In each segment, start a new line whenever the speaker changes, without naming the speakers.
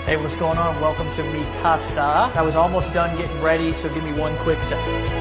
Hey, what's going on? Welcome to Mi Casa. I was almost done getting ready, so give me one quick second.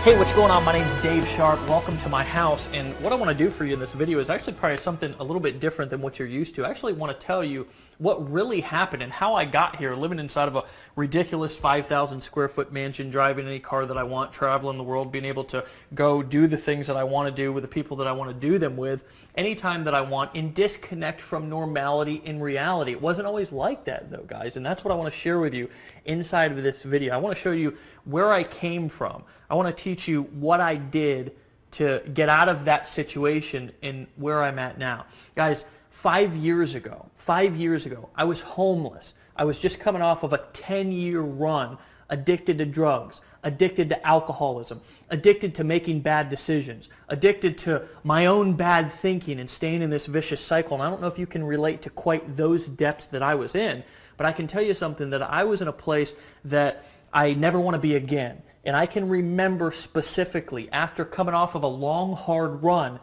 Hey, what's going on? My name's Dave Sharp. Welcome to my house, and what I want to do for you in this video is actually probably something a little bit different than what you're used to. I actually want to tell you what really happened and how I got here, living inside of a ridiculous 5,000 square foot mansion, driving any car that I want, traveling the world, being able to go do the things that I want to do with the people that I want to do them with anytime that I want, and disconnect from normality in reality. It wasn't always like that though, guys, and that's what I want to share with you inside of this video. I want to show you where I came from. I want to teach you what I did to get out of that situation and where I'm at now. Guys, 5 years ago, I was homeless. I was just coming off of a 10-year run, addicted to drugs, addicted to alcoholism, addicted to making bad decisions, addicted to my own bad thinking and staying in this vicious cycle. And I don't know if you can relate to quite those depths that I was in, but I can tell you something, that I was in a place that I never want to be again. And I can remember specifically, after coming off of a long, hard run,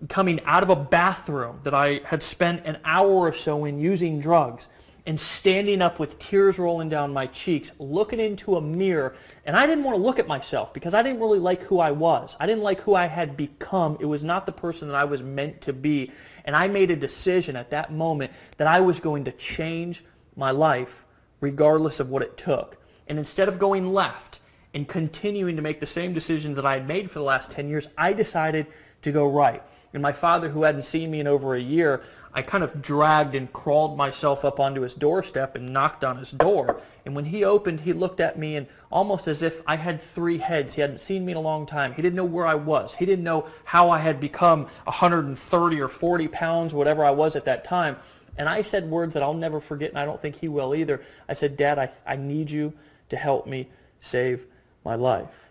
coming out of a bathroom that I had spent an hour or so in using drugs, and standing up with tears rolling down my cheeks, looking into a mirror, and I didn't want to look at myself because I didn't really like who I was. I didn't like who I had become. It was not the person that I was meant to be. And I made a decision at that moment that I was going to change my life regardless of what it took. And instead of going left and continuing to make the same decisions that I had made for the last 10 years, I decided to go right. And my father, who hadn't seen me in over a year, I kind of dragged and crawled myself up onto his doorstep and knocked on his door. And when he opened, he looked at me and almost as if I had three heads. He hadn't seen me in a long time. He didn't know where I was. He didn't know how I had become 130 or 40 pounds, whatever I was at that time. And I said words that I'll never forget, and I don't think he will either. I said, "Dad, I need you to help me save my life."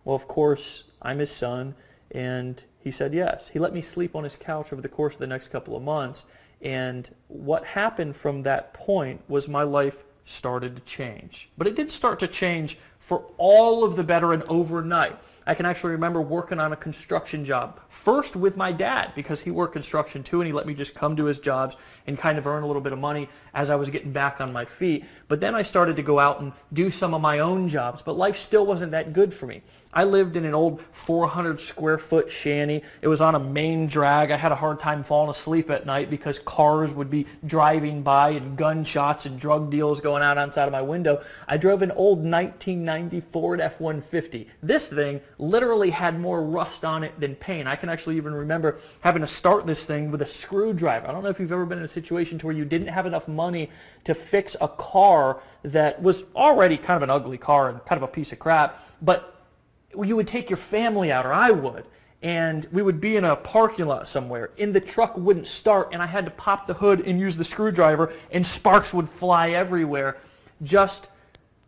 Well, of course, I'm his son, and he said yes. He let me sleep on his couch over the course of the next couple of months, and what happened from that point was my life started to change. But it didn't start to change for all of the better and overnight. I can actually remember working on a construction job, first with my dad, because he worked construction too, and he let me just come to his jobs and kind of earn a little bit of money as I was getting back on my feet. But then I started to go out and do some of my own jobs, but life still wasn't that good for me. I lived in an old 400 square foot shanty. It was on a main drag. I had a hard time falling asleep at night because cars would be driving by and gunshots and drug deals going out outside of my window. I drove an old 1990 Ford F-150. This thing literally had more rust on it than paint. I can actually even remember having to start this thing with a screwdriver. I don't know if you've ever been in a situation to where you didn't have enough money to fix a car that was already kind of an ugly car and kind of a piece of crap, but you would take your family out, or I would, and we would be in a parking lot somewhere, and the truck wouldn't start, and I had to pop the hood and use the screwdriver, and sparks would fly everywhere just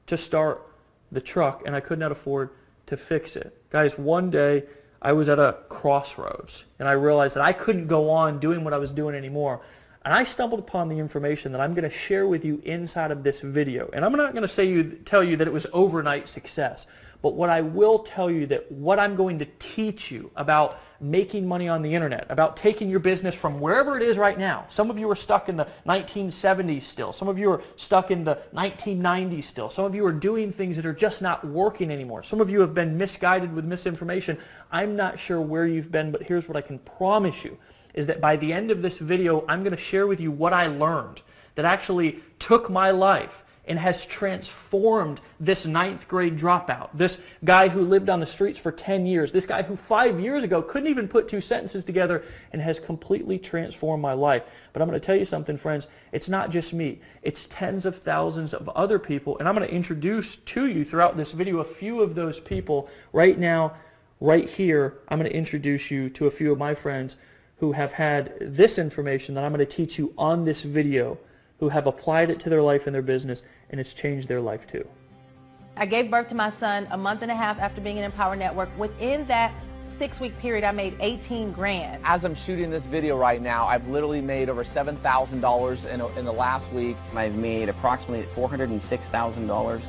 to start the truck, and I could not afford to fix it. Guys, one day I was at a crossroads, and I realized that I couldn't go on doing what I was doing anymore. And I stumbled upon the information that I'm going to share with you inside of this video. And I'm not going to tell you that it was overnight success. But what I will tell you, that what I'm going to teach you about making money on the internet, about taking your business from wherever it is right now. Some of you are stuck in the 1970s still. Some of you are stuck in the 1990s still. Some of you are doing things that are just not working anymore. Some of you have been misguided with misinformation. I'm not sure where you've been, but here's what I can promise you, is that by the end of this video, I'm going to share with you what I learned that actually took my life and has transformed this 9th grade dropout, this guy who lived on the streets for 10 years, this guy who 5 years ago couldn't even put two sentences together, and has completely transformed my life. But I'm going to tell you something, friends, it's not just me. It's tens of thousands of other people, and I'm going to introduce to you throughout this video a few of those people. Right now, right here, I'm going to introduce you to a few of my friends who have had this information that I'm going to teach you on this video, who have applied it to their life and their business, and it's changed their life too.
I gave birth to my son a month and a half after being in Empower Network. Within that 6-week period, I made 18 grand.
As I'm shooting this video right now, I've literally made over $7,000 in the last week.
I've made approximately $406,000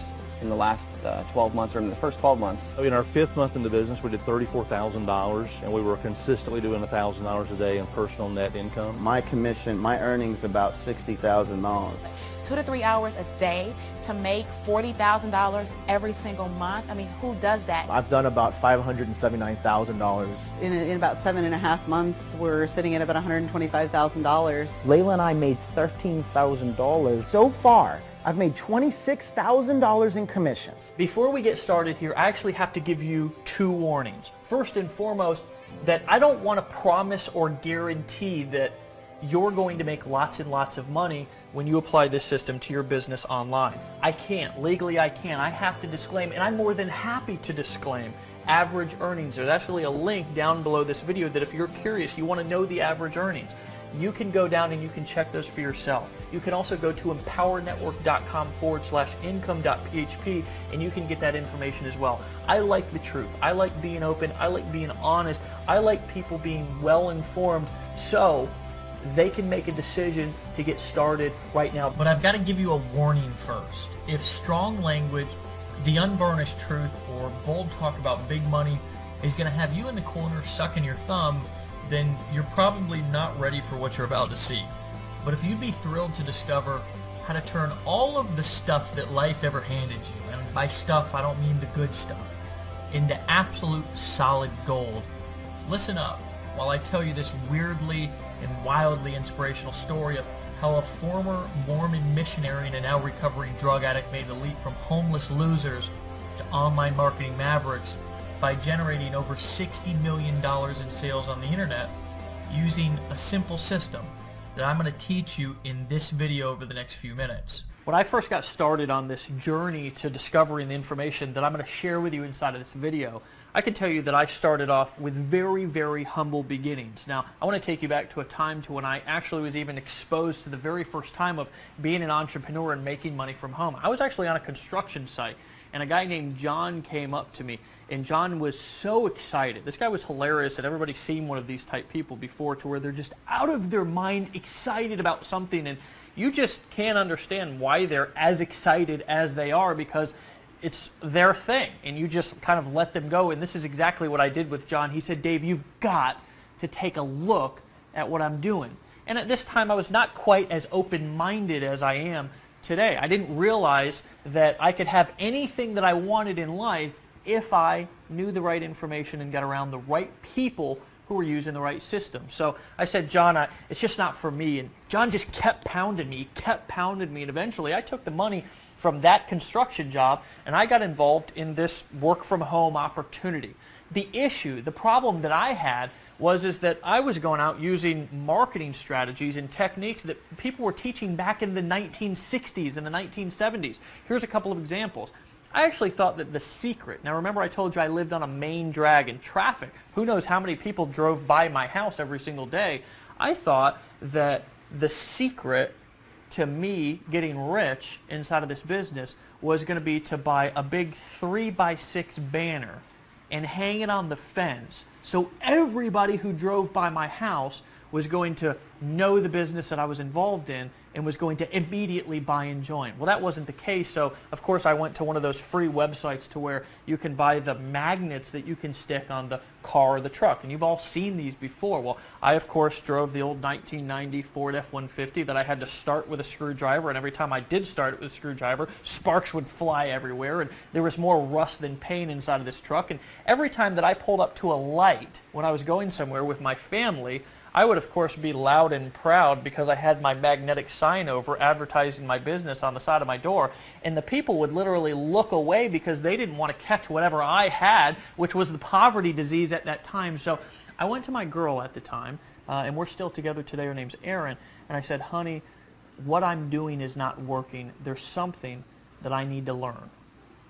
in the last 12 months, or in the first 12 months.
In our 5th month in the business, we did $34,000, and we were consistently doing $1,000 a day in personal net income.
My commission, my earnings about $60,000.
2 to 3 hours a day to make $40,000 every single month. I mean, who does that?
I've done about $579,000.
In about 7.5 months, we're sitting at about $125,000.
Layla and I made $13,000. So far, I've made $26,000 in commissions.
Before we get started here, I actually have to give you 2 warnings. First and foremost, that I don't want to promise or guarantee that you're going to make lots and lots of money when you apply this system to your business online. I can't. Legally, I can't. I have to disclaim, and I'm more than happy to disclaim, average earnings. There's actually a link down below this video that if you're curious, you want to know the average earnings, you can go down and you can check those for yourself. You can also go to empowernetwork.com/income.php and you can get that information as well. I like the truth. I like being open. I like being honest. I like people being well informed so they can make a decision to get started right now. But I've got to give you a warning first. If strong language, the unvarnished truth, or bold talk about big money is going to have you in the corner sucking your thumb, then you're probably not ready for what you're about to see. But if you'd be thrilled to discover how to turn all of the stuff that life ever handed you, and by stuff I don't mean the good stuff, into absolute solid gold, listen up while I tell you this weirdly and wildly inspirational story of how a former Mormon missionary and a now recovering drug addict made the leap from homeless losers to online marketing mavericks by generating over $60 million in sales on the internet using a simple system that I'm going to teach you in this video over the next few minutes. When I first got started on this journey to discovering the information that I'm going to share with you inside of this video, I can tell you that I started off with very, very humble beginnings. Now, I want to take you back to a time to when I actually was even exposed to the very first time of being an entrepreneur and making money from home. I was actually on a construction site, and a guy named John came up to me, and John was so excited. This guy was hilarious, and everybody's seen one of these type people before, to where they're just out of their mind excited about something, and you just can't understand why they're as excited as they are, because it's their thing, and you just kind of let them go. And this is exactly what I did with John. He said, "Dave, you've got to take a look at what I'm doing." And at this time, I was not quite as open-minded as I am today. I didn't realize that I could have anything that I wanted in life if I knew the right information and got around the right people who were using the right system. So I said, "John, it's just not for me." And John just kept pounding me, and eventually I took the money from that construction job and I got involved in this work from home opportunity. The problem that I had is that I was going out using marketing strategies and techniques that people were teaching back in the 1960s and the 1970s. Here's a couple of examples. I actually thought that the secret, now remember I told you I lived on a main drag in traffic. Who knows how many people drove by my house every single day. I thought that the secret to me getting rich inside of this business was going to be to buy a big 3x6 banner and hang it on the fence so everybody who drove by my house was going to know the business that I was involved in and was going to immediately buy and join. Well, that wasn't the case, so of course I went to one of those free websites to where you can buy the magnets that you can stick on the car or the truck, and you've all seen these before. Well, I of course drove the old 1990 Ford F-150 that I had to start with a screwdriver, and every time I did start it with a screwdriver, sparks would fly everywhere, and there was more rust than paint inside of this truck. And every time that I pulled up to a light when I was going somewhere with my family, I would of course be loud and proud because I had my magnetic sign over advertising my business on the side of my door, and the people would literally look away because they didn't want to catch whatever I had, which was the poverty disease at that time. So I went to my girl at the time, and we're still together today. Her name's Erin, and I said, "Honey, what I'm doing is not working. There's something that I need to learn."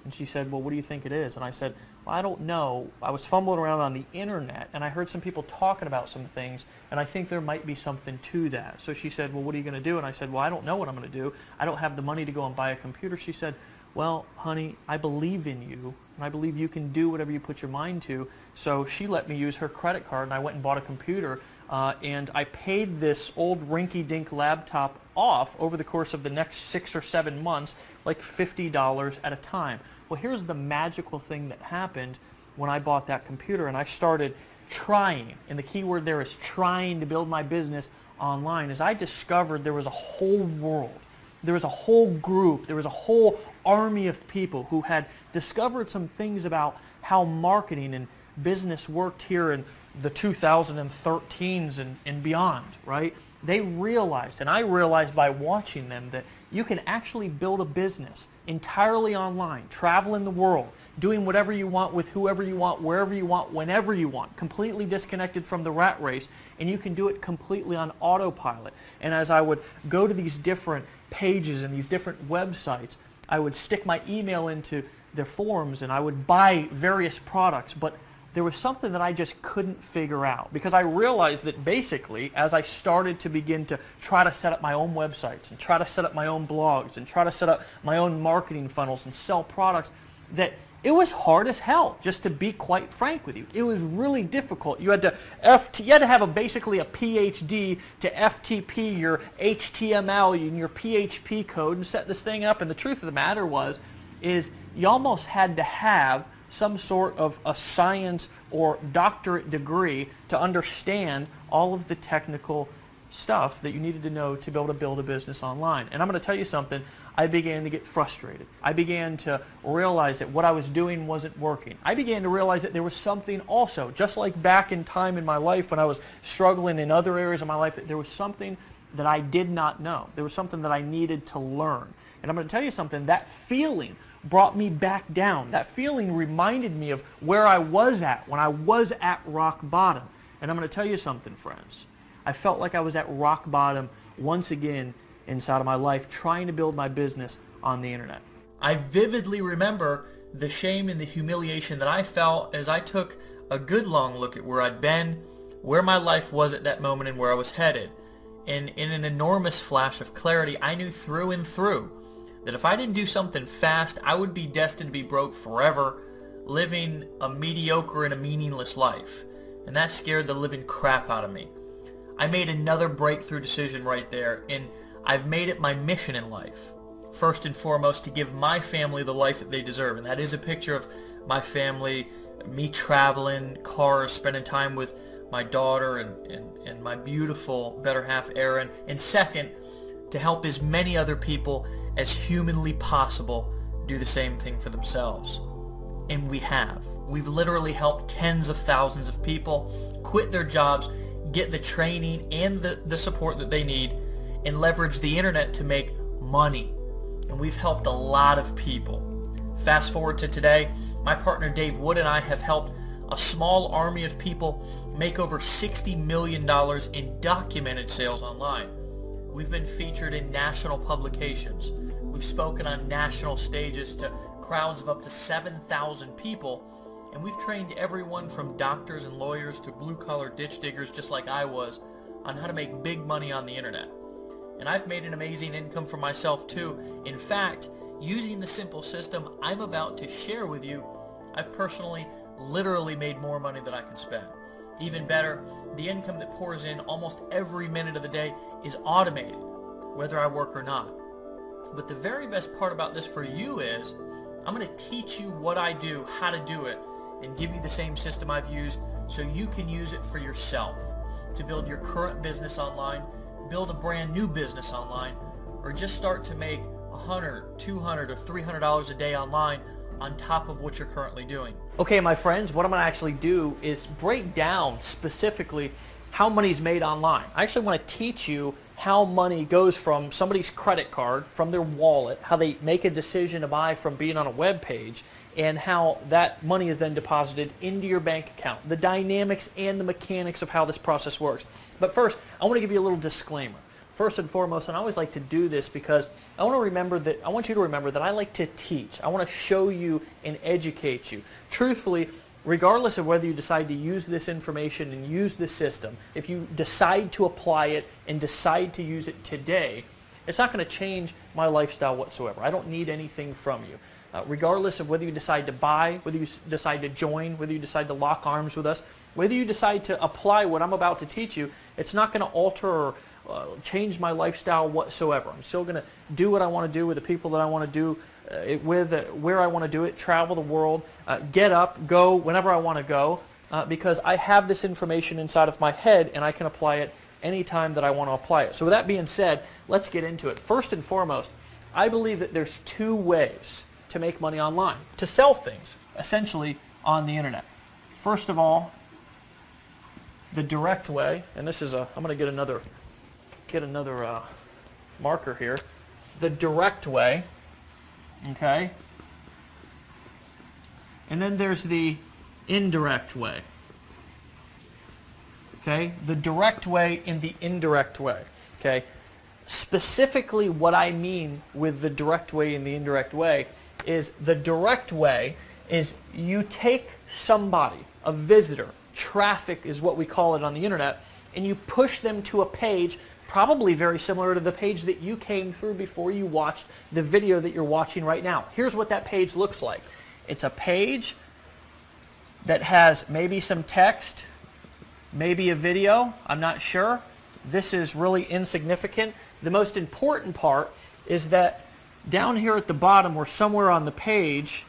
And she said, "Well, what do you think it is?" And I said, "Well, I don't know. I was fumbling around on the internet and I heard some people talking about some things, and I think there might be something to that." So she said, "Well, what are you going to do?" And I said, "Well, I don't know what I'm going to do. I don't have the money to go and buy a computer." She said, well, honey, I believe in you, and I believe you can do whatever you put your mind to. So she let me use her credit card, and I went and bought a computer, and I paid this old rinky-dink laptop off over the course of the next 6 or 7 months, like $50 at a time. Well, here's the magical thing that happened when I bought that computer, and I started trying, and the key word there is trying to build my business online, as I discovered there was a whole world. There was a whole group, there was a whole army of people who had discovered some things about how marketing and business worked here in the 2013s and beyond, right? They realized, and I realized by watching them, that you can actually build a business entirely online, traveling the world, doing whatever you want with whoever you want, wherever you want, whenever you want, completely disconnected from the rat race, and you can do it completely on autopilot. And as I would go to these different pages and these different websites, I would stick my email into their forums and I would buy various products, but there was something that I just couldn't figure out, because I realized that basically as I started to begin to try to set up my own websites and try to set up my own blogs and try to set up my own marketing funnels and sell products, that it was hard as hell, just to be quite frank with you. It was really difficult. You had to have basically a PhD to FTP your HTML and your PHP code and set this thing up. And the truth of the matter is you almost had to have some sort of a science or doctorate degree to understand all of the technical stuff that you needed to know to be able to build a business online. And I'm going to tell you something, I began to get frustrated. I began to realize that what I was doing wasn't working. I began to realize that there was something also, just like back in time in my life when I was struggling in other areas of my life, that there was something that I did not know. There was something that I needed to learn. And I'm going to tell you something, that feeling brought me back down. That feeling reminded me of where I was at when I was at rock bottom. And I'm going to tell you something, friends. I felt like I was at rock bottom once again inside of my life, trying to build my business on the internet. I vividly remember the shame and the humiliation that I felt as I took a good long look at where I'd been, where my life was at that moment, and where I was headed. And in an enormous flash of clarity, I knew through and through that if I didn't do something fast, I would be destined to be broke forever, living a mediocre and a meaningless life. And that scared the living crap out of me. I made another breakthrough decision right there, and I've made it my mission in life, first and foremost, to give my family the life that they deserve. And that is a picture of my family, me traveling, cars, spending time with my daughter and my beautiful better half, Erin. And second, to help as many other people as humanly possible do the same thing for themselves. And we have. We've literally helped tens of thousands of people quit their jobs, get the training and the support that they need, and leverage the internet to make money. And we've helped a lot of people. Fast forward to today, my partner Dave Wood and I have helped a small army of people make over $60 million in documented sales online. We've been featured in national publications. We've spoken on national stages to crowds of up to 7,000 people. And we've trained everyone from doctors and lawyers to blue-collar ditch diggers just like I was on how to make big money on the internet. And I've made an amazing income for myself too. In fact, using the simple system I'm about to share with you, I've personally literally made more money than I can spend. Even better, the income that pours in almost every minute of the day is automated, whether I work or not. But the very best part about this for you is I'm going to teach you what I do, how to do it, and give you the same system I've used so you can use it for yourself to build your current business online, build a brand new business online, or just start to make $100, $200, or $300 a day online on top of what you're currently doing. Okay, my friends, what I'm going to actually do is break down specifically how money's made online. I actually want to teach you how money goes from somebody's credit card, from their wallet, how they make a decision to buy from being on a web page, and how that money is then deposited into your bank account, the dynamics and the mechanics of how this process works. But first, I want to give you a little disclaimer. First and foremost, and I always like to do this because I want you to remember that I like to teach. I want to show you and educate you. Truthfully, regardless of whether you decide to use this information and use this system, if you decide to apply it and decide to use it today, It's not going to change my lifestyle whatsoever. I don't need anything from you. Regardless of whether you decide to buy, whether you decide to join, whether you decide to lock arms with us, whether you decide to apply what I'm about to teach you, it's not going to alter or change my lifestyle whatsoever. I'm still going to do what I want to do with the people that I want to do it with, where I want to do it, travel the world, get up, go whenever I want to go, because I have this information inside of my head and I can apply it anytime that I want to apply it. So with that being said, let's get into it. First and foremost, I believe that there's two ways to make money online, to sell things, essentially, on the internet. First of all, the direct way, and this is I'm going to get another marker here. The direct way, okay? And then there's the indirect way. Okay? The direct way and the indirect way. Okay? Specifically what I mean with the direct way and the indirect way is the direct way is you take somebody, a visitor, traffic is what we call it on the internet, and you push them to a page probably very similar to the page that you came through before you watched the video that you're watching right now. Here's what that page looks like. It's a page that has maybe some text, maybe a video, I'm not sure. This is really insignificant. The most important part is that down here at the bottom or somewhere on the page,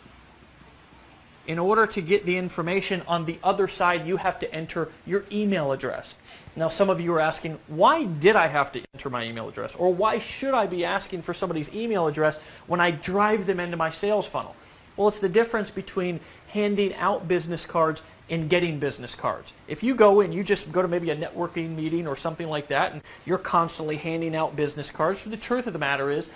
in order to get the information on the other side, you have to enter your email address. Now, some of you are asking, why did I have to enter my email address? Or why should I be asking for somebody's email address when I drive them into my sales funnel? Well, it's the difference between handing out business cards and getting business cards. If you go in, you just go to maybe a networking meeting or something like that, and you're constantly handing out business cards, so the truth of the matter is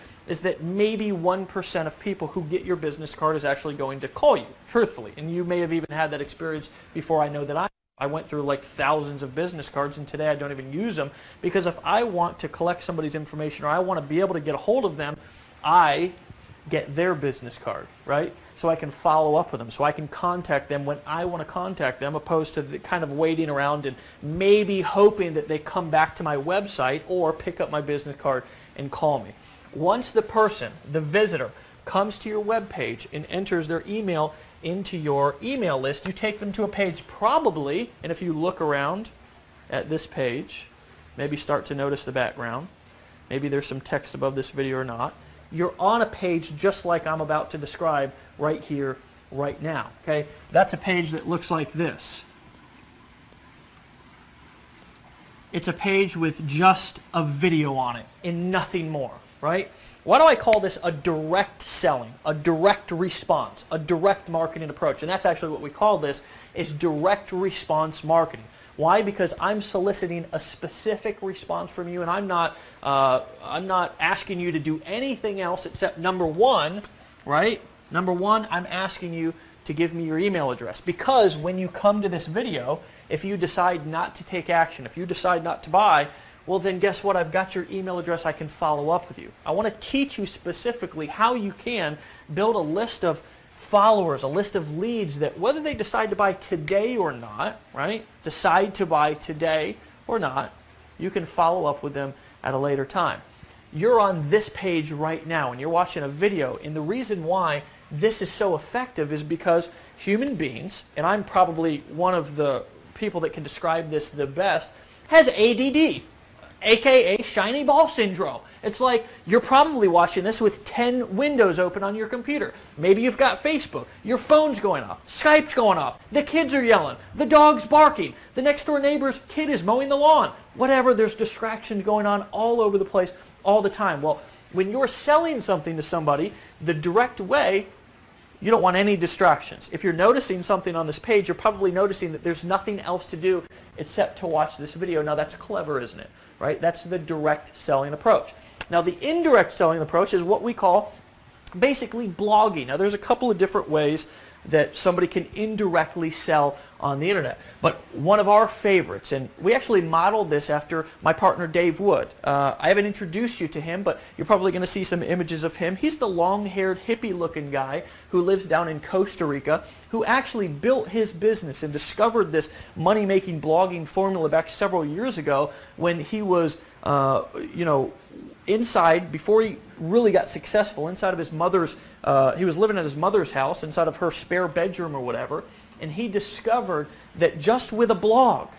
that maybe 1% of people who get your business card is actually going to call you, truthfully. And you may have even had that experience before. I know that I went through like thousands of business cards, and today I don't even use them, because if I want to collect somebody's information or I want to be able to get a hold of them, I get their business card, right? So I can follow up with them, so I can contact them when I want to contact them, opposed to the kind of waiting around and maybe hoping that they come back to my website or pick up my business card and call me. Once the person, the visitor, comes to your web page and enters their email into your email list, you take them to a page probably, and if you look around at this page, maybe start to notice the background, maybe there's some text above this video or not, you're on a page just like I'm about to describe right here, right now. Okay? That's a page that looks like this. It's a page with just a video on it and nothing more, right? Why do I call this a direct selling, a direct response, a direct marketing approach? And that's actually what we call this, is direct response marketing. Why? Because I'm soliciting a specific response from you, and I'm not asking you to do anything else except number one, right? Number one, I'm asking you to give me your email address, because when you come to this video, if you decide not to take action, if you decide not to buy, well then guess what? I've got your email address. I can follow up with you. I want to teach you specifically how you can build a list of followers, a list of leads that whether they decide to buy today or not, right? Decide to buy today or not, you can follow up with them at a later time. You're on this page right now and you're watching a video, and the reason why this is so effective is because human beings, and I'm probably one of the people that can describe this the best, has ADD. AKA shiny ball syndrome. It's like you're probably watching this with 10 windows open on your computer. Maybe you've got Facebook, your phone's going off, Skype's going off, the kids are yelling, the dog's barking, the next door neighbor's kid is mowing the lawn. Whatever, there's distractions going on all over the place all the time. Well, when you're selling something to somebody the direct way, you don't want any distractions. If you're noticing something on this page, you're probably noticing that there's nothing else to do except to watch this video. Now that's clever, isn't it? Right? That's the direct selling approach. Now the indirect selling approach is what we call basically blogging. Now there's a couple of different ways that somebody can indirectly sell on the internet. But one of our favorites, and we actually modeled this after my partner Dave Wood. I haven't introduced you to him, but you're probably going to see some images of him. He's the long-haired, hippie-looking guy who lives down in Costa Rica, who actually built his business and discovered this money-making blogging formula back several years ago when he was you know, inside, before he really got successful, inside of his mother's, he was living at his mother's house, inside of her spare bedroom or whatever, and he discovered that just with a blog,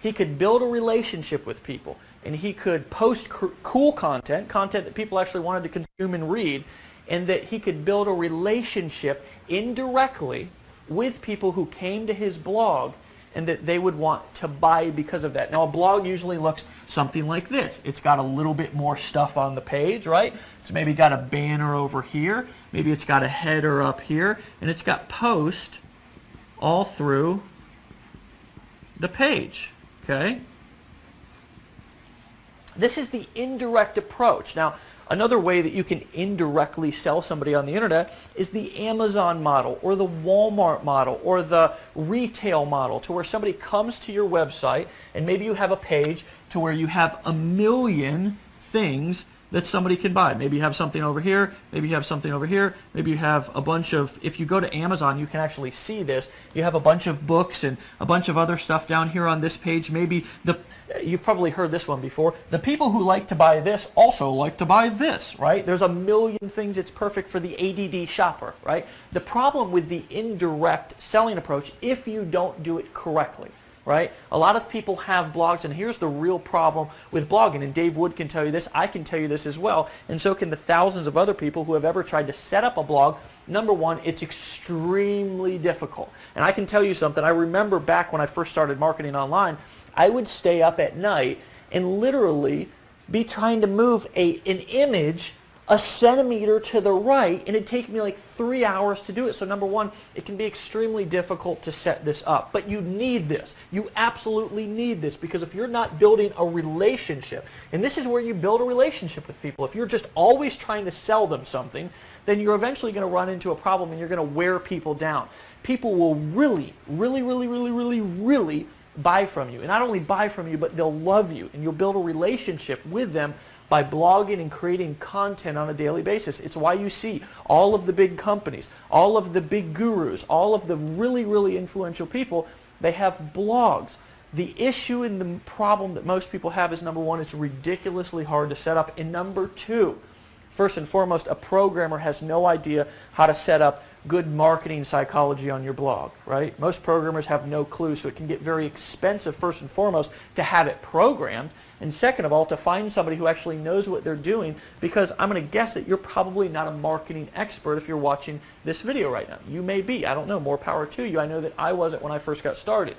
he could build a relationship with people, and he could post cool content that people actually wanted to consume and read, and that he could build a relationship indirectly with people who came to his blog and that they would want to buy because of that. Now, a blog usually looks something like this. It's got a little bit more stuff on the page, right? It's maybe got a banner over here. Maybe it's got a header up here. And it's got post all through the page, okay? This is the indirect approach. Now, another way that you can indirectly sell somebody on the internet is the Amazon model or the Walmart model or the retail model, to where somebody comes to your website and maybe you have a page to where you have 1 million things that somebody can buy. Maybe you have something over here, maybe you have something over here, maybe you have a bunch of, if you go to Amazon, you can actually see this. You have a bunch of books and a bunch of other stuff down here on this page. Maybe you've probably heard this one before. The people who like to buy this also like to buy this, right? There's 1 million things. It's perfect for the ADD shopper, right? The problem with the indirect selling approach, if you don't do it correctly, right? A lot of people have blogs, and here's the real problem with blogging, and Dave Wood can tell you this, I can tell you this as well, and so can the thousands of other people who have ever tried to set up a blog. Number one, it's extremely difficult. And I can tell you something, I remember back when I first started marketing online, I would stay up at night and literally be trying to move an image 1 centimeter to the right, and it'd take me like 3 hours to do it. So number one, it can be extremely difficult to set this up, but you need this. You absolutely need this, because if you're not building a relationship, and this is where you build a relationship with people, if you're just always trying to sell them something, then you're eventually going to run into a problem and you're going to wear people down. People will really buy from you, and not only buy from you, but they'll love you, and you'll build a relationship with them by blogging and creating content on a daily basis. It's why you see all of the big companies, all of the big gurus, all of the really influential people, they have blogs. The issue and the problem that most people have is, number one, it's ridiculously hard to set up, and number two, first and foremost, a programmer has no idea how to set up good marketing psychology on your blog, right? Most programmers have no clue, so it can get very expensive, first and foremost, to have it programmed, and second of all, to find somebody who actually knows what they're doing, because I'm going to guess that you're probably not a marketing expert if you're watching this video right now. You may be, I don't know, more power to you. I know that I wasn't when I first got started.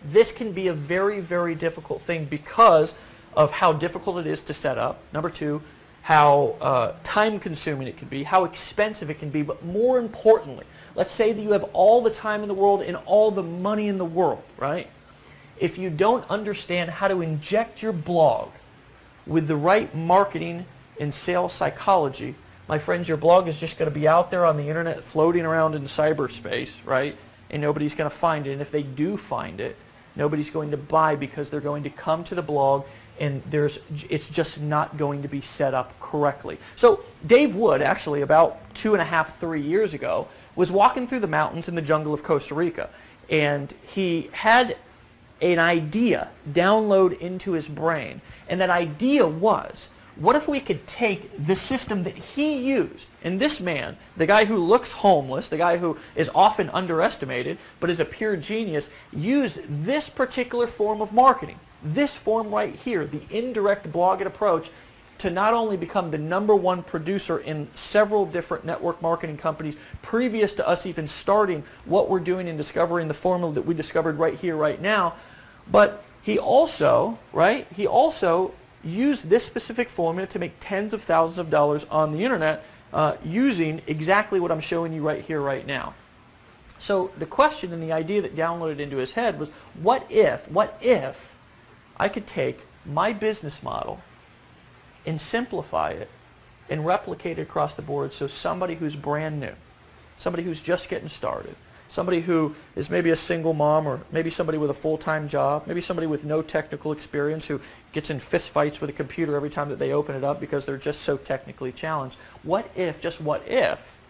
This can be a very difficult thing because of how difficult it is to set up. Number two, how time-consuming it can be, how expensive it can be, but more importantly, let's say that you have all the time in the world and all the money in the world, right? If you don't understand how to inject your blog with the right marketing and sales psychology, my friends, your blog is just going to be out there on the internet floating around in cyberspace, right? And nobody's going to find it, and if they do find it, nobody's going to buy, because they're going to come to the blog and it's just not going to be set up correctly. So Dave Wood, actually about 2.5, 3 years ago, was walking through the mountains in the jungle of Costa Rica, and he had an idea download into his brain, and that idea was, what if we could take the system that he used, and this man, the guy who looks homeless, the guy who is often underestimated but is a pure genius, use this particular form of marketing, this form right here, the indirect blogging approach, to not only become the #1 producer in several different network marketing companies previous to us even starting what we're doing and discovering the formula that we discovered right here, right now, but he also, right, he also used this specific formula to make tens of thousands of dollars on the internet using exactly what I'm showing you right here, right now. So the question and the idea that downloaded into his head was, what if I could take my business model and simplify it and replicate it across the board, so somebody who's brand new, somebody who's just getting started, somebody who is maybe a single mom, or maybe somebody with a full-time job, maybe somebody with no technical experience who gets in fist fights with a computer every time that they open it up because they're just so technically challenged. What if, just what if,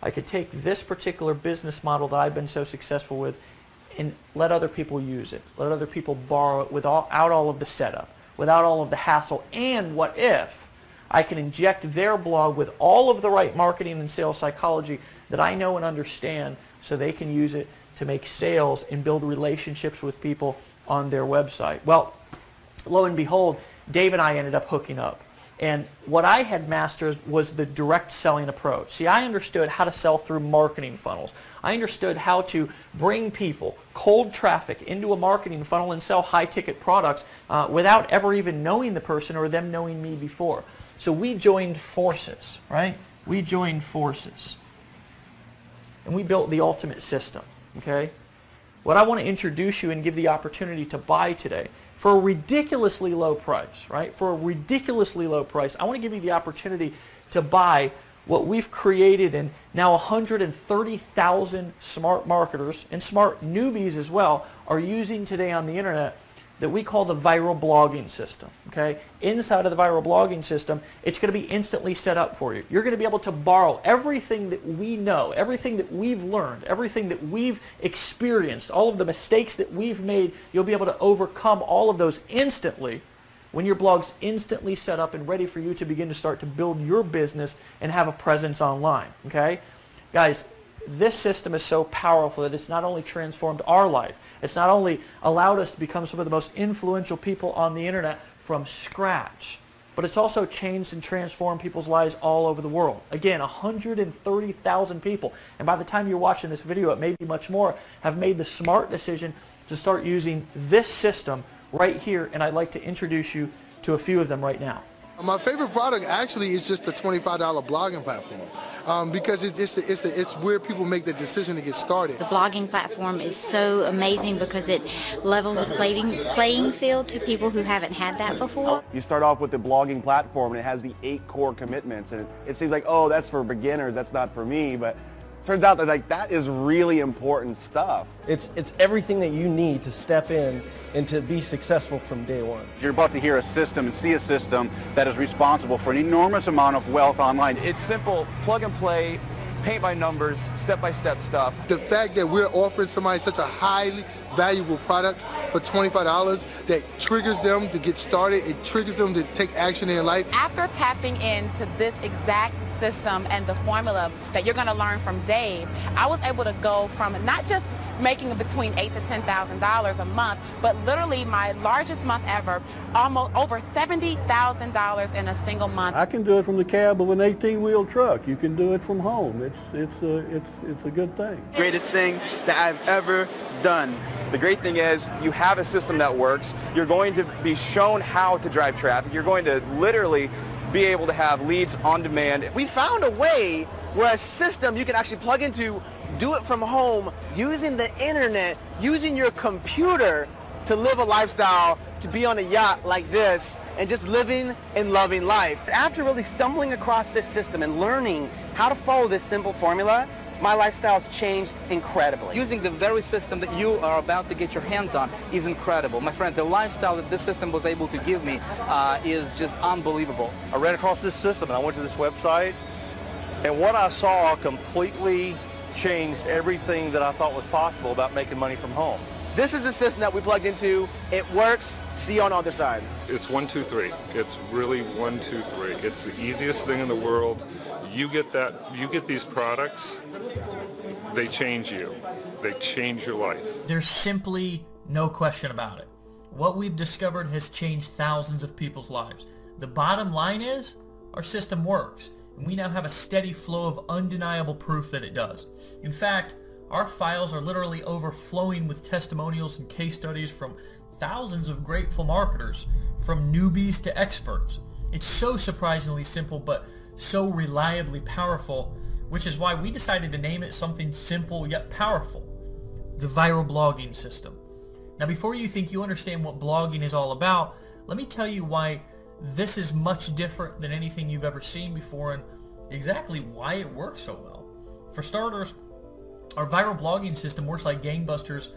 I could take this particular business model that I've been so successful with and let other people use it, let other people borrow it without all of the setup, without all of the hassle? And what if I can inject their blog with all of the right marketing and sales psychology that I know and understand, so they can use it to make sales and build relationships with people on their website? Well, lo and behold, Dave and I ended up hooking up. And what I had mastered was the direct selling approach. See, I understood how to sell through marketing funnels. I understood how to bring people, cold traffic, into a marketing funnel and sell high-ticket products without ever even knowing the person or them knowing me before. So we joined forces, right? We joined forces. And we built the ultimate system, okay? What I want to introduce you and give the opportunity to buy today for a ridiculously low price, right? For a ridiculously low price, I want to give you the opportunity to buy what we've created, and now 130,000 smart marketers and smart newbies as well are using today on the internet, that we call the viral blogging system, okay? Inside of the viral blogging system, it's going to be instantly set up for you. You're going to be able to borrow everything that we know, everything that we've learned, everything that we've experienced, all of the mistakes that we've made. You'll be able to overcome all of those instantly when your blog's instantly set up and ready for you to begin to start to build your business and have a presence online, okay? Guys, this system is so powerful that it's not only transformed our life, it's not only allowed us to become some of the most influential people on the internet from scratch, but it's also changed and transformed people's lives all over the world. Again, 130,000 people, and by the time you're watching this video, it may be much more, have made the smart decision to start using this system right here, and I'd like to introduce you to a few of them right now.
My favorite product actually is just the $25 blogging platform, because it's where people make the decision to get started.
The blogging platform is so amazing because it levels a playing field to people who haven't had that before.
You start off with the blogging platform and it has the 8 core commitments, and it seems like, oh, that's for beginners, that's not for me, but turns out that that is really important stuff.
It's everything that you need to step in and to be successful from day one.
You're about to hear a system and see a system that is responsible for an enormous amount of wealth online.
It's simple, plug and play, paint by numbers, step-by-step stuff.
The fact that we're offering somebody such a highly valuable product for $25 that triggers them to get started, it triggers them to take action in their life.
After tapping into this exact system and the formula that you're going to learn from Dave, I was able to go from not just making between $8,000 to $10,000 a month, but literally my largest month ever, almost over $70,000 in a single month.
I can do it from the cab of an 18-wheel truck. You can do it from home. It's a good thing.
Greatest thing that I've ever done. The great thing is you have a system that works. You're going to be shown how to drive traffic. You're going to literally be able to have leads on demand.
We found a way where a system you can actually plug into, do it from home, using the internet, using your computer to live a lifestyle, to be on a yacht like this, and just living and loving life.
After really stumbling across this system and learning how to follow this simple formula, my lifestyle's changed incredibly.
Using the very system that you are about to get your hands on is incredible. My friend, the lifestyle that this system was able to give me is just unbelievable.
I ran across this system and I went to this website, and what I saw completely changed everything that I thought was possible about making money from home.
This is the system that we plugged into. It works. See you on the other side.
It's 1, 2, 3. It's really 1, 2, 3. It's the easiest thing in the world. You get these products, they change you. They change your life.
There's simply no question about it. What we've discovered has changed thousands of people's lives. The bottom line is, our system works, and we now have a steady flow of undeniable proof that it does. In fact, our files are literally overflowing with testimonials and case studies from thousands of grateful marketers, from newbies to experts. It's so surprisingly simple, but so reliably powerful, which is why we decided to name it something simple yet powerful: the viral blogging system. Now, before you think you understand what blogging is all about, let me tell you why this is much different than anything you've ever seen before, and exactly why it works so well. For starters, our viral blogging system works like gangbusters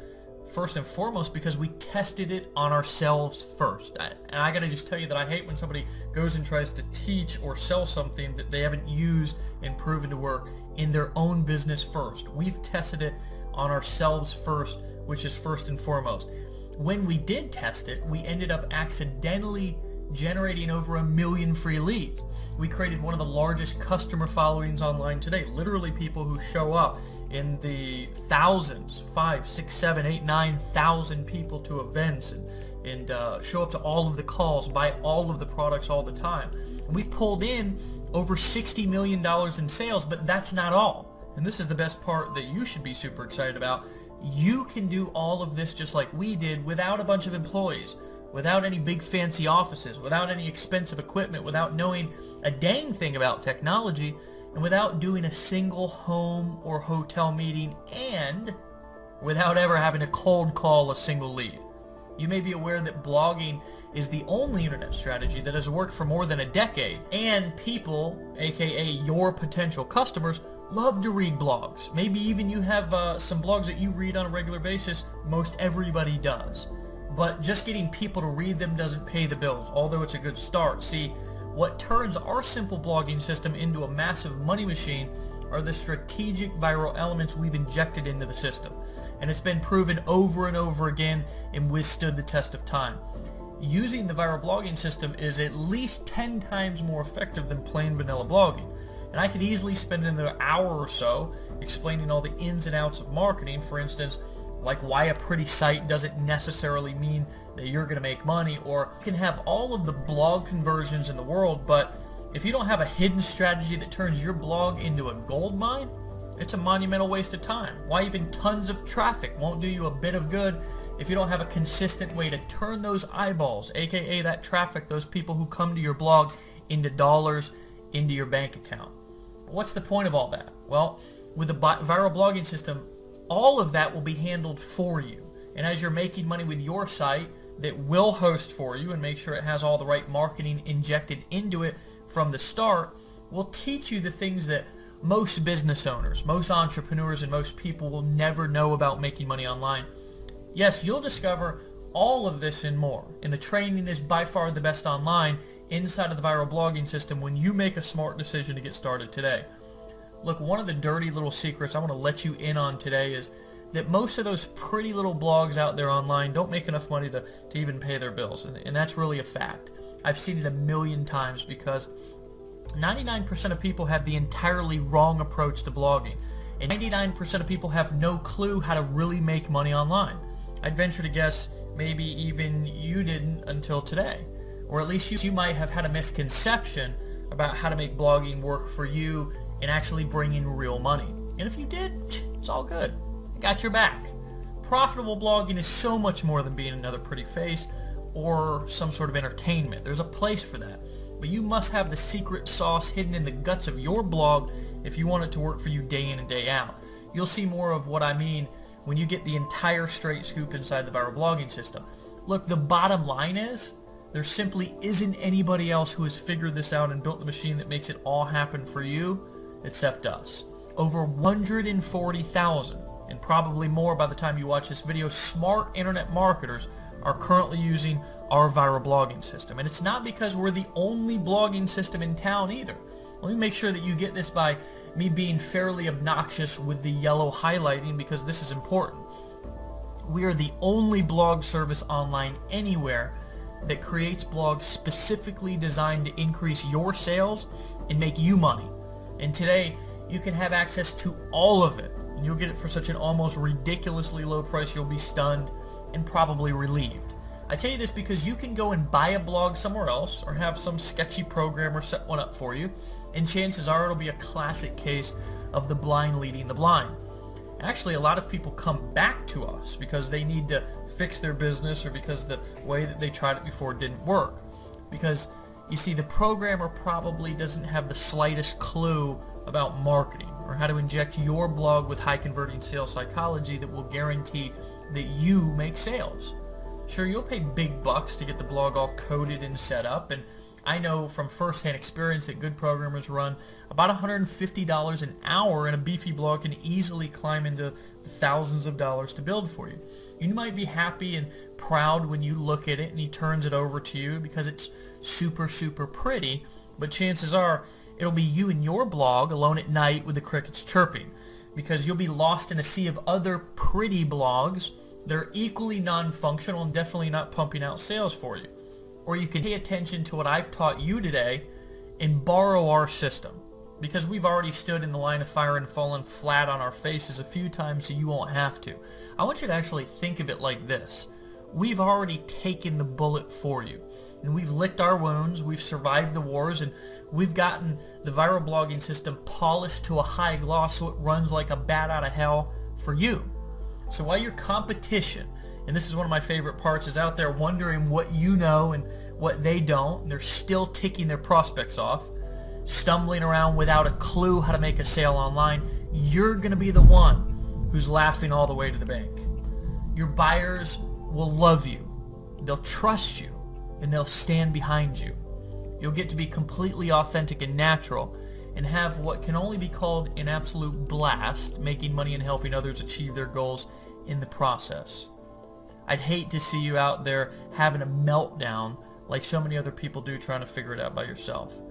first and foremost because we tested it on ourselves first. And I gotta just tell you that I hate when somebody goes and tries to teach or sell something that they haven't used and proven to work in their own business first. We've tested it on ourselves first, which is first and foremost. when we did test it, we ended up accidentally generating over 1 million free leads. We created one of the largest customer followings online today. Literally people who show up in the thousands, 5, 6, 7, 8, 9,000 people to events and show up to all of the calls, buy all of the products all the time. And we pulled in over $60 million in sales, but that's not all. And this is the best part that you should be super excited about. You can do all of this just like we did without a bunch of employees, without any big fancy offices, without any expensive equipment, without knowing a dang thing about technology, and without doing a single home or hotel meeting, and without ever having to cold call a single lead. You may be aware that blogging is the only internet strategy that has worked for more than a decade, and people, aka your potential customers, love to read blogs. Maybe even you have some blogs that you read on a regular basis. Most everybody does. But just getting people to read them doesn't pay the bills, although it's a good start. See, what turns our simple blogging system into a massive money machine are the strategic viral elements we've injected into the system. And it's been proven over and over again and withstood the test of time. Using the viral blogging system is at least 10 times more effective than plain vanilla blogging. And I could easily spend another hour or so explaining all the ins and outs of marketing, for instance, like why a pretty site doesn't necessarily mean that you're going to make money, or you can have all of the blog conversions in the world, but if you don't have a hidden strategy that turns your blog into a gold mine, it's a monumental waste of time. Why even tons of traffic won't do you a bit of good if you don't have a consistent way to turn those eyeballs, aka that traffic, those people who come to your blog, into dollars, into your bank account. What's the point of all that? Well, with the viral blogging system, all of that will be handled for you. And as you're making money with your site that will host for you and make sure it has all the right marketing injected into it from the start, we'll teach you the things that most business owners, most entrepreneurs, and most people will never know about making money online. Yes, you'll discover all of this and more. And the training is by far the best online inside of the viral blogging system when you make a smart decision to get started today. Look, one of the dirty little secrets I want to let you in on today is that most of those pretty little blogs out there online don't make enough money to even pay their bills. And that's really a fact. I've seen it 1,000,000 times because 99% of people have the entirely wrong approach to blogging. And 99% of people have no clue how to really make money online. I'd venture to guess maybe even you didn't until today. Or at least you might have had a misconception about how to make blogging work for you and actually bring in real money. And if you did, it's all good. I got your back. Profitable blogging is so much more than being another pretty face or some sort of entertainment. There's a place for that. But you must have the secret sauce hidden in the guts of your blog if you want it to work for you day in and day out. You'll see more of what I mean when you get the entire straight scoop inside the viral blogging system. Look, the bottom line is there simply isn't anybody else who has figured this out and built the machine that makes it all happen for you except us. Over 140,000, and probably more by the time you watch this video, smart internet marketers are currently using our viral blogging system. And it's not because we're the only blogging system in town either. Let me make sure that you get this by me being fairly obnoxious with the yellow highlighting, because this is important. We are the only blog service online anywhere that creates blogs specifically designed to increase your sales and make you money. And today, you can have access to all of it. And you'll get it for such an almost ridiculously low price, you'll be stunned and probably relieved. I tell you this because you can go and buy a blog somewhere else or have some sketchy programmer set one up for you, and chances are it'll be a classic case of the blind leading the blind. Actually, a lot of people come back to us because they need to fix their business or because the way that they tried it before didn't work. Because, you see, the programmer probably doesn't have the slightest clue about marketing or how to inject your blog with high converting sales psychology that will guarantee that you make sales. Sure, you'll pay big bucks to get the blog all coded and set up, and I know from first-hand experience that good programmers run about $150 an hour, and a beefy blog can easily climb into thousands of dollars to build for you. You might be happy and proud when you look at it and he turns it over to you because it's super, super pretty, but chances are it'll be you and your blog alone at night with the crickets chirping, because you'll be lost in a sea of other pretty blogs They're equally non-functional and definitely not pumping out sales for you. Or you can pay attention to what I've taught you today and borrow our system, because we've already stood in the line of fire and fallen flat on our faces a few times, so you won't have to. I want you to actually think of it like this. We've already taken the bullet for you, and we've licked our wounds, we've survived the wars, and we've gotten the viral blogging system polished to a high gloss so it runs like a bat out of hell for you. So while your competition, and this is one of my favorite parts, is out there wondering what you know and what they don't, and they're still ticking their prospects off, stumbling around without a clue how to make a sale online, you're going to be the one who's laughing all the way to the bank. Your buyers will love you, they'll trust you, and they'll stand behind you. You'll get to be completely authentic and natural and have what can only be called an absolute blast, making money and helping others achieve their goals in the process. I'd hate to see you out there having a meltdown like so many other people do trying to figure it out by yourself.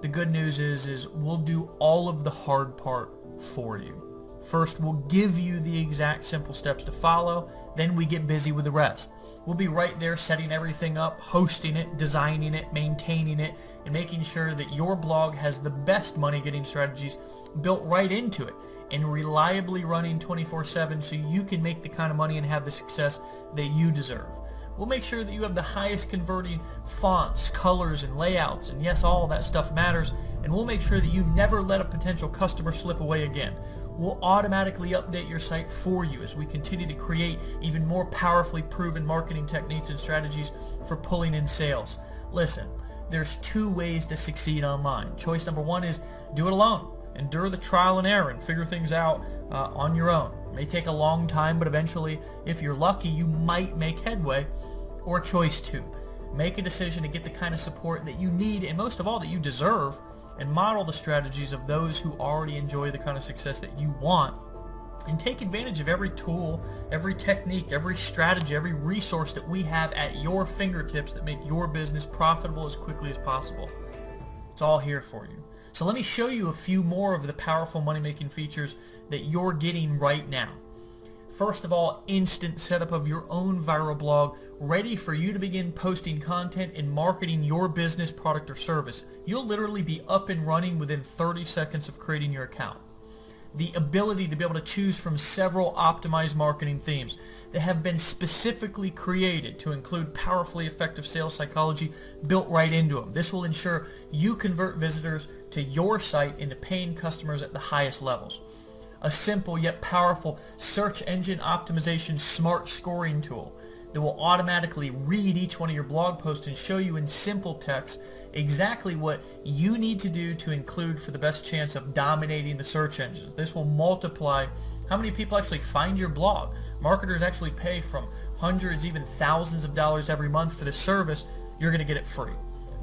The good news is we'll do all of the hard part for you. First, we'll give you the exact simple steps to follow, then we get busy with the rest. We'll be right there setting everything up, hosting it, designing it, maintaining it, and making sure that your blog has the best money-getting strategies built right into it and reliably running 24/7 so you can make the kind of money and have the success that you deserve. We'll make sure that you have the highest converting fonts, colors, and layouts, and yes, all that stuff matters, and we'll make sure that you never let a potential customer slip away again. We'll automatically update your site for you as we continue to create even more powerfully proven marketing techniques and strategies for pulling in sales. Listen, there's two ways to succeed online. Choice number one is do it alone. Endure the trial and error and figure things out on your own. It may take a long time, but eventually, if you're lucky, you might make headway. Or choice two, make a decision to get the kind of support that you need and most of all that you deserve, and model the strategies of those who already enjoy the kind of success that you want, and take advantage of every tool, every technique, every strategy, every resource that we have at your fingertips that make your business profitable as quickly as possible. It's all here for you. So let me show you a few more of the powerful money-making features that you're getting right now. First of all, instant setup of your own viral blog ready for you to begin posting content and marketing your business, product, or service. You'll literally be up and running within 30 seconds of creating your account. The ability to be able to choose from several optimized marketing themes that have been specifically created to include powerfully effective sales psychology built right into them. This will ensure you convert visitors to your site into paying customers at the highest levels. A simple yet powerful search engine optimization smart scoring tool that will automatically read each one of your blog posts and show you in simple text exactly what you need to do to include for the best chance of dominating the search engines. This will multiply how many people actually find your blog. Marketers actually pay from hundreds, even thousands of dollars every month for this service. You're going to get it free.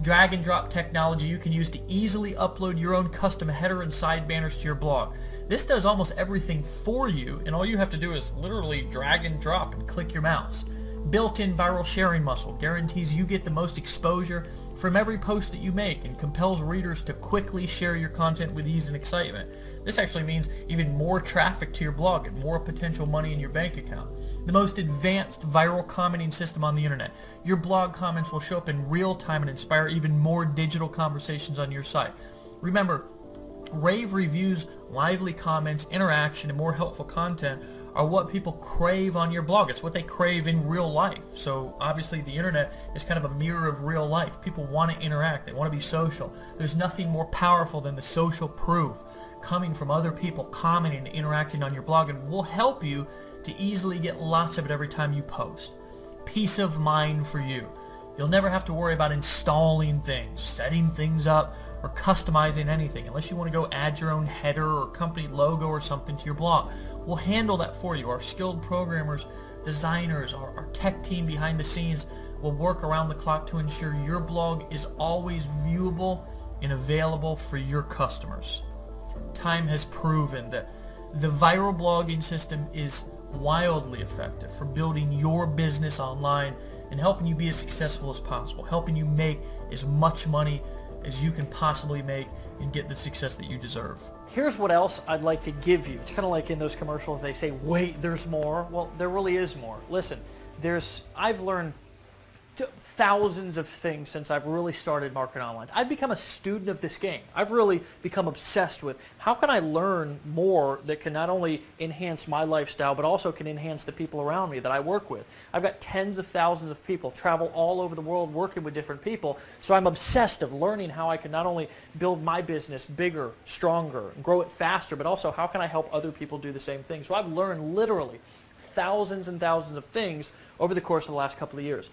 Drag and drop technology you can use to easily upload your own custom header and side banners to your blog. This does almost everything for you, and all you have to do is literally drag and drop and click your mouse. Built-in viral sharing muscle guarantees you get the most exposure from every post that you make and compels readers to quickly share your content with ease and excitement. This actually means even more traffic to your blog and more potential money in your bank account. The most advanced viral commenting system on the internet. Your blog comments will show up in real time and inspire even more digital conversations on your site. Remember, rave reviews, lively comments, interaction, and more helpful content are what people crave on your blog. It's what they crave in real life. So obviously the internet is kind of a mirror of real life. People want to interact. They want to be social. There's nothing more powerful than the social proof coming from other people commenting and interacting on your blog, and will help you to easily get lots of it every time you post. Peace of mind for you. You'll never have to worry about installing things, setting things up, or customizing anything unless you want to go add your own header or company logo or something to your blog. We'll handle that for you. Our skilled programmers, designers, our tech team behind the scenes will work around the clock to ensure your blog is always viewable and available for your customers. Time has proven that the viral blogging system is wildly effective for building your business online and helping you be as successful as possible, helping you make as much money as you can possibly make and get the success that you deserve. Here's what else I'd like to give you. It's kind of like in those commercials, they say, wait, there's more. Well, there really is more. Listen, I've learned thousands of things since I've really started marketing online. I've become a student of this game. I've really become obsessed with how can I learn more that can not only enhance my lifestyle, but also can enhance the people around me that I work with. I've got tens of thousands of people travel all over the world working with different people, so I'm obsessed of learning how I can not only build my business bigger, stronger, grow it faster, but also how can I help other people do the same thing. So I've learned literally thousands and thousands of things over the course of the last couple of years.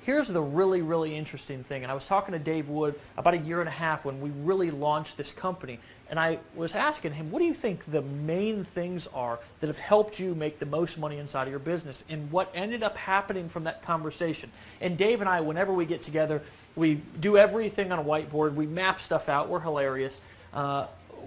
Here's the really, really interesting thing, and I was talking to Dave Wood about a year and a half when we really launched this company, and I was asking him, what do you think the main things are that have helped you make the most money inside of your business? And what ended up happening from that conversation, and Dave and I, whenever we get together, we do everything on a whiteboard, we map stuff out, we're hilarious.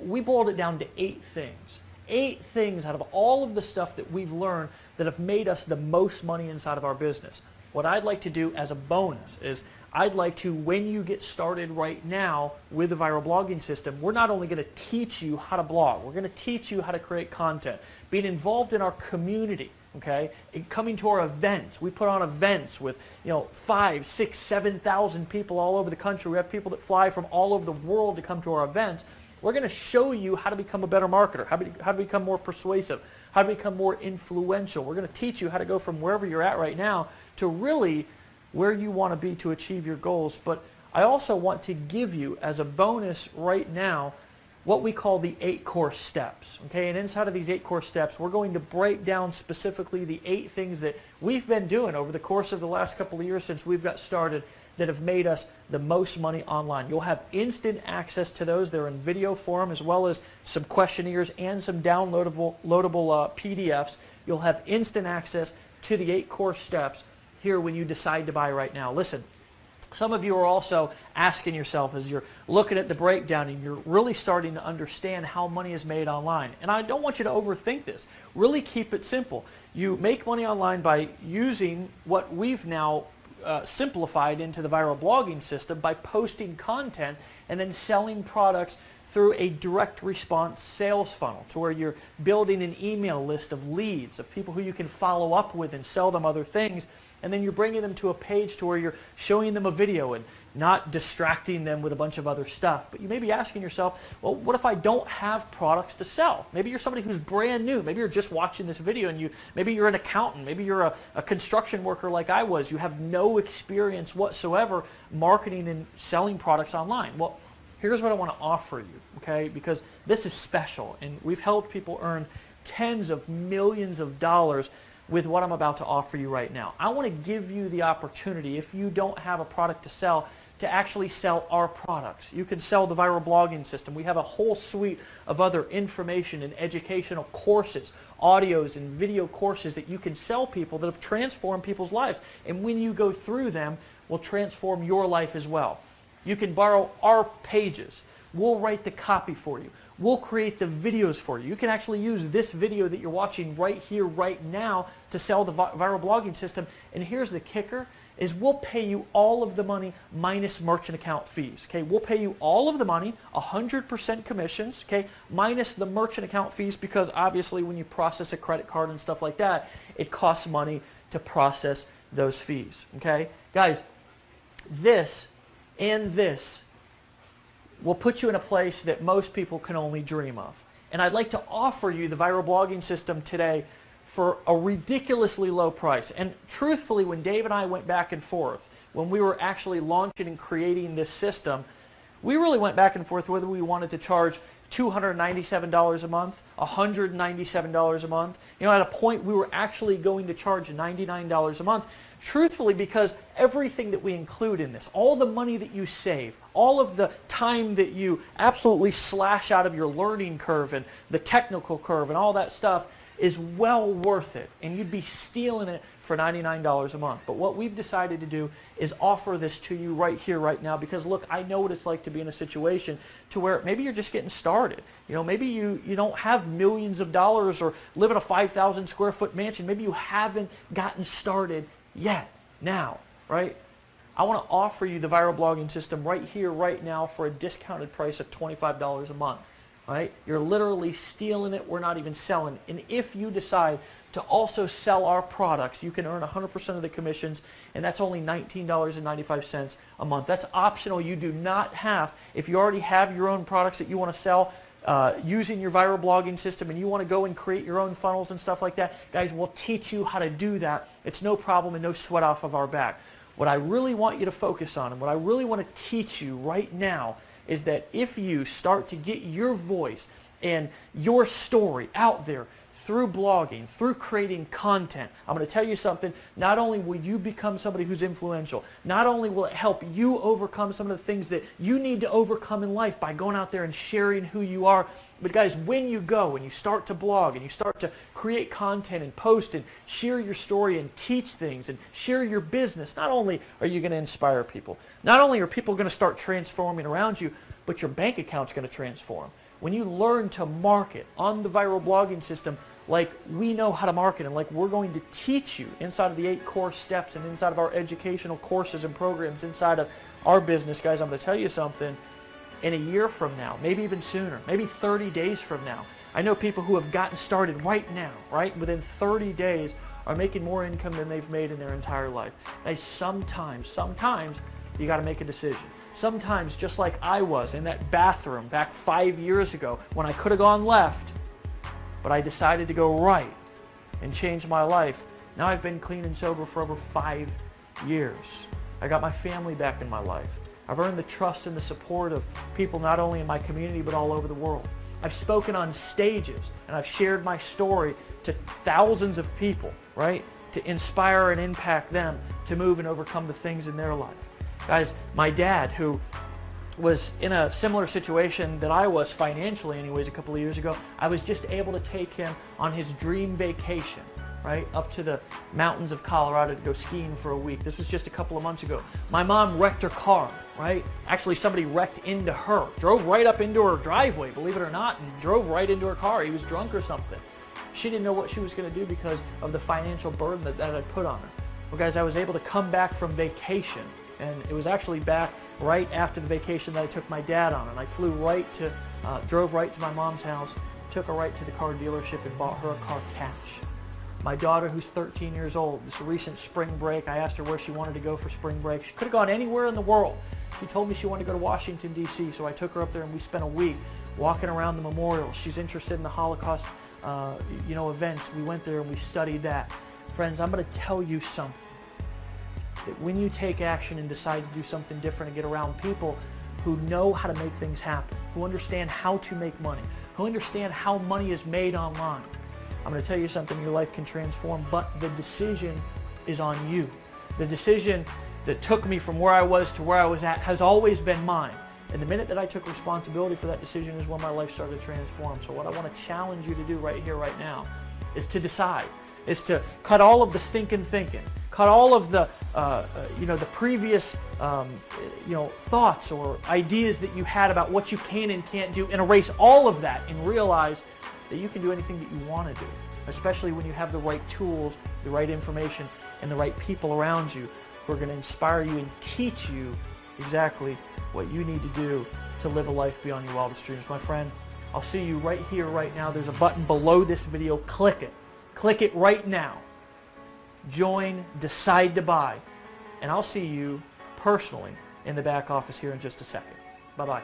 We boiled it down to 8 things. 8 things out of all of the stuff that we've learned that have made us the most money inside of our business. What I'd like to do as a bonus is I'd like to, when you get started right now with the viral blogging system, we're not only going to teach you how to blog, we're going to teach you how to create content, being involved in our community, okay, and coming to our events. We put on events with 5, 6, 7,000 people all over the country. We have people that fly from all over the world to come to our events. We're going to show you how to become a better marketer, how to become more persuasive, how to become more influential. We're going to teach you how to go from wherever you're at right now to really where you want to be to achieve your goals. But I also want to give you as a bonus right now what we call the 8 core steps. Okay, and inside of these 8 core steps, we're going to break down specifically the 8 things that we've been doing over the course of the last couple of years since we've got started that have made us the most money online. You'll have instant access to those. They're in video form, as well as some questionnaires and some downloadable PDFs. You'll have instant access to the 8 core steps here when you decide to buy right now. Listen, some of you are also asking yourself as you're looking at the breakdown and you're really starting to understand how money is made online. And I don't want you to overthink this. Really keep it simple. You make money online by using what we've now simplified into the viral blogging system by posting content and then selling products through a direct response sales funnel to where you're building an email list of leads, of people who you can follow up with and sell them other things, and then you're bringing them to a page to where you're showing them a video and not distracting them with a bunch of other stuff. But you may be asking yourself, well, what if I don't have products to sell? Maybe you're somebody who's brand new. Maybe you're just watching this video and maybe you're an accountant. Maybe you're a construction worker like I was. You have no experience whatsoever marketing and selling products online. Well, here's what I want to offer you, okay? Because this is special, and we've helped people earn tens of millions of dollars with what I'm about to offer you right now. I want to give you the opportunity, if you don't have a product to sell, to actually sell our products. You can sell the viral blogging system. We have a whole suite of other information and educational courses, audios and video courses that you can sell people that have transformed people's lives. And when you go through them, will transform your life as well. You can borrow our pages. We'll write the copy for you. We'll create the videos for you. You can actually use this video that you're watching right here, right now, to sell the viral blogging system. And here's the kicker, is we'll pay you all of the money minus merchant account fees. Okay, we'll pay you all of the money, 100% commissions, okay, minus the merchant account fees, because obviously when you process a credit card and stuff like that, it costs money to process those fees. Okay, guys, this and this will put you in a place that most people can only dream of. And I'd like to offer you the viral blogging system today for a ridiculously low price. And truthfully, when Dave and I went back and forth, when we were actually launching and creating this system, we really went back and forth whether we wanted to charge $297 a month, $197 a month. You know, at a point we were actually going to charge $99 a month. Truthfully, because everything that we include in this, all the money that you save, all of the time that you absolutely slash out of your learning curve and the technical curve and all that stuff is well worth it. And you'd be stealing it for $99 a month. But what we've decided to do is offer this to you right here, right now, because look, I know what it's like to be in a situation to where maybe you're just getting started. You know, maybe you don't have millions of dollars or live in a 5,000 square foot mansion. Maybe you haven't gotten started yet, now, right? I want to offer you the viral blogging system right here, right now for a discounted price of $25 a month. right? You're literally stealing it. We're not even selling. And if you decide to also sell our products, you can earn 100% of the commissions, and that's only $19.95 a month. That's optional. You do not have, if you already have your own products that you want to sell using your viral blogging system and you want to go and create your own funnels and stuff like that, guys, we'll teach you how to do that. It's no problem and no sweat off of our back. What I really want you to focus on and what I really want to teach you right now is that if you start to get your voice and your story out there through blogging, through creating content, I'm going to tell you something, not only will you become somebody who's influential, not only will it help you overcome some of the things that you need to overcome in life by going out there and sharing who you are, but guys, when you go and you start to blog and you start to create content and post and share your story and teach things and share your business, not only are you going to inspire people, not only are people going to start transforming around you, but your bank account's going to transform. When you learn to market on the viral blogging system like we know how to market and like we're going to teach you inside of the 8 core steps and inside of our educational courses and programs inside of our business, guys, I'm going to tell you something. In a year from now, maybe even sooner, maybe 30 days from now, I know people who have gotten started right now, right, within 30 days are making more income than they've made in their entire life. Guys, sometimes you got to make a decision. Sometimes, just like I was in that bathroom back 5 years ago when I could have gone left, but I decided to go right and change my life. Now I've been clean and sober for over 5 years. I got my family back in my life. I've earned the trust and the support of people not only in my community but all over the world. I've spoken on stages and I've shared my story to thousands of people, right? To inspire and impact them to move and overcome the things in their life. Guys, my dad, who was in a similar situation that I was financially anyways a couple of years ago, I was just able to take him on his dream vacation, right, up to the mountains of Colorado to go skiing for a week. This was just a couple of months ago. My mom wrecked her car, right? Actually, somebody wrecked into her, drove right up into her driveway, believe it or not, and drove right into her car. He was drunk or something. She didn't know what she was going to do because of the financial burden that I'd put on her. Well, guys, I was able to come back from vacation, and it was actually back right after the vacation that I took my dad on, and I flew right to, drove right to my mom's house, took her right to the car dealership and bought her a car cash. My daughter, who's 13 years old, this recent spring break, I asked her where she wanted to go for spring break. She could have gone anywhere in the world. She told me she wanted to go to Washington, D.C., so I took her up there and we spent a week walking around the memorial. She's interested in the Holocaust events. We went there and we studied that. Friends, I'm going to tell you something. That when you take action and decide to do something different and get around people who know how to make things happen, who understand how to make money, who understand how money is made online, I'm going to tell you something, your life can transform, but the decision is on you. The decision that took me from where I was to where I was at has always been mine. And the minute that I took responsibility for that decision is when my life started to transform. So what I want to challenge you to do right here, right now, is to decide, is to cut all of the stinking thinking, cut all of the, the previous, thoughts or ideas that you had about what you can and can't do, and erase all of that and realize that you can do anything that you want to do, especially when you have the right tools, the right information, and the right people around you who are going to inspire you and teach you exactly what you need to do to live a life beyond your wildest dreams. My friend, I'll see you right here, right now. There's a button below this video. Click it. Click it right now. Join, decide to buy, and I'll see you personally in the back office here in just a second. Bye-bye.